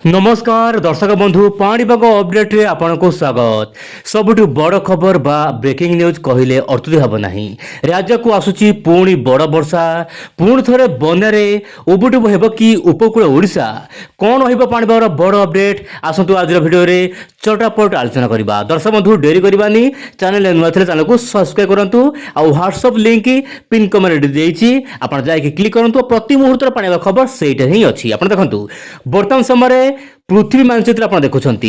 नमस्कार दर्शक बंधु पाणीपाग अपडेट रे आपनको स्वागत। सबुठु बड़ खबर बा ब्रेकिंग न्यूज कहले अर्थुति हब नाही। राज्य को आसुची पुणी बड़ वर्षा, पुणी थरे बन्यारे उबुटुब हेब कि उपकूल ओडिशा कौन रहिबो पाणीपागर बड़ अपडेट आसंतु आज वीडियो रे चटापट आलोचना करबा। दर्शक बंधु डेरी करबानी, चैनल नुआ थे चैनल को सब्सक्राइब करंतु आ व्हाट्सएप लिंक पिन कमेंट देइछि, आपण जाय कि क्लिक करंतु। प्रति मुहूर्त पाणीपाग खबर सेटा ही अछि। आपण देखंतु वर्तमान समय पृथ्वी मानचित्र आप देखुंट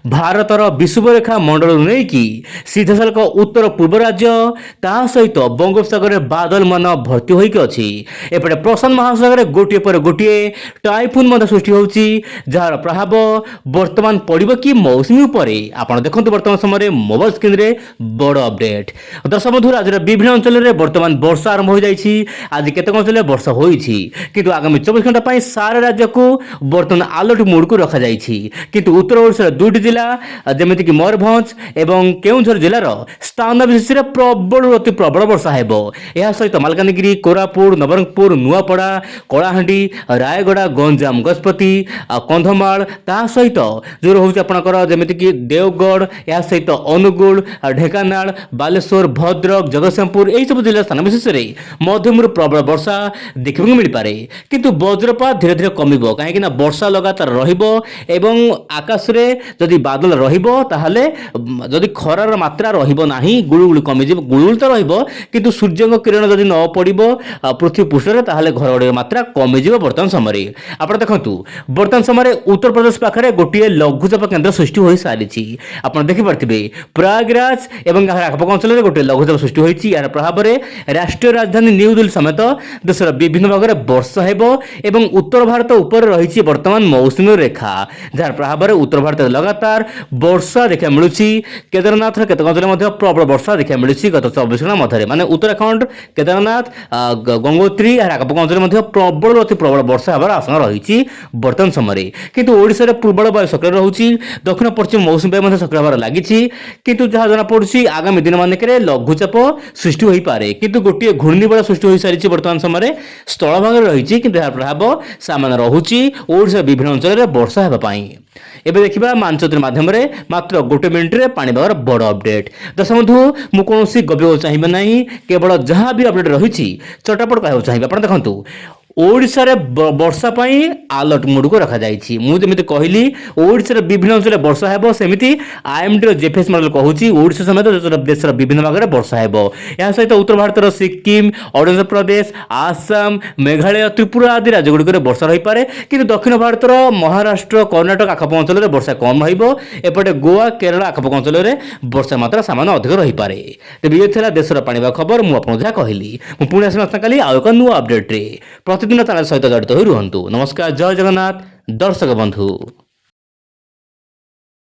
भारतर विषुवरेखा मंडल नहीं कि सीधा सालक उत्तर पूर्व राज्य ता सहित बंगोपसागर बादल मान भर्ती होइक अछि। एपटे प्रशांत महासागर गोटे पर गोटे टाइफुन सृष्टि होउछि, जार प्रभाव वर्तमान पड़िबो कि मौसुमी उपरे आपण देखंतु। वर्तमान समय मोबाइल स्क्रीन रे बड़ अपडेट। दर्शक बंधु राज्यर विभिन्न अंचल में वर्तमान वर्षा आरंभ हो जाइछि। आज केतक अंचल वर्षा होइछि, किंतु आगामी 24 घंटा पई सारा राज्य को वर्तमान अलर्ट मोड को रखा किंतु उत्तर ओडिशार दुईटी जिला जमिति कि मयूरभंज एवं केउंझर जिलार स्थान विशेष प्रबल अति प्रबल वर्षा हेबो। यह सहित मालकानगिरी, कोरापुट, नवरंगपुर, नुआपड़ा, कलाहांडी, रायगड़ा, गंजाम, गजपति, कंधमाल ता सहित जो रोचे आपणकर जमिति कि देवगढ़, यह सहित अनुगुल, ढेंकानाल, बालेश्वर, भद्रक, जगतसिंहपुर यही सब जिला स्थान विशेष मध्यम प्रबल वर्षा देखा मिल पारे। किंतु वज्रपात धीरे धीरे कमिबो, कहीं वर्षा लगातार रहिबो एवं आकाश रे जदि बादल रहिबो ताहले जदि खरार मात्रा रहिबो नाही, गुळुगुळी कमी जिवो। गुळुगुळी तो रहिबो किंतु सूर्यଙ୍କ किरण जदि न पड़िबो पृथ्वी पृष्ठ रे ताहले घरगड़ी मात्रा कमी जिवो। वर्तमान समय आपण देखंतु वर्तमान समय उत्तर प्रदेश पाखरे गोटिए लघुचाप केंद्र सृष्टि होई सारिछि। आपण देखि परथिबे प्रयागराज एवं आखपाख अंचल रे गोटे लघुचाप सृष्टि होईछि। यार प्रभाव रे राष्ट्रीय राजधानी न्यू दिल्ली समेत देशर विभिन्न भाग रे वर्षा हेबो एवं उत्तर भारत ऊपर रहिछि वर्तमान मौसुमी रेखा, जार प्रभाव में उत्तर भारत लगातार वर्षा देखा मिलूँ। केदारनाथ केतक अंचल प्रबल वर्षा देखा मिलूँ गत 24 घंटा मध्य माने उत्तराखंड, केदारनाथ, गंगोत्री आखपाख अंचल प्रबल अति प्रबल वर्षा होबार आशंका रही वर्तमान समय। किंतु ओडिशा रे पूर्वल वायु सक्रिय रहुछि, दक्षिण पश्चिम मौसुमी वायु सक्रिय होबार लागिछि। किंतु जहाँ जना पड़ुछि आगामी दिन मानकरे लघुचाप सृष्टि होई पारे, किंतु गोटे घूर्णिबलय सृष्टि होई सारिछि वर्तमान समय स्थल भाग रही। किंतु यार प्रभाव सामान्य रहुछि ओडिशा विभिन्न अंचल में वर्षा हेबा पाई। एबे देखिबा मानचित्र माध्यम रे मात्र गोटे मिनिट रे पाणीपागर बड़ अपडेट। दर्शक बंधु मु कोनोसी गबियो चाहिबे नाही, केवल जहां भी अपडेट रहिछि चटापट कहबो चाहिबे। आपण देखंतु ओडिशा रे वर्षा पाई अलर्ट मोड को रखा जाइछि। मु जेमिति कहली ओडिशा रे विभिन्न अंचल वर्षा हेबो, सेमिति आईएमडी रो जेफएस मॉडल कहूछि ओडिशा समेत देश रो विभिन्न भाग रे वर्षा हेबो। या सहित उत्तर भारत रो सिक्किम, अरुणाचल प्रदेश, आसाम, मेघालय, त्रिपुरा आदि राज्य गुडिक रे वर्षा रही पारे। किंतु दक्षिण भारत रो महाराष्ट्र, कर्णाटक आखपाख अंचल रे वर्षा कम रहिबो। एपटे गोवा, केरल आखपाख अंचल रे वर्षा मात्रा सामान्य अधिक रही पारे। तेबे ये थिला देश रो पाणीपाग खबर। मु आपन जहा कहली मु पुणी आसना काली आ एक नुआ अपडेट रे प्रतिदिन चैनल सहित जड़ित होई रुहंतु। नमस्कार, जय जगन्नाथ दर्शक बंधु।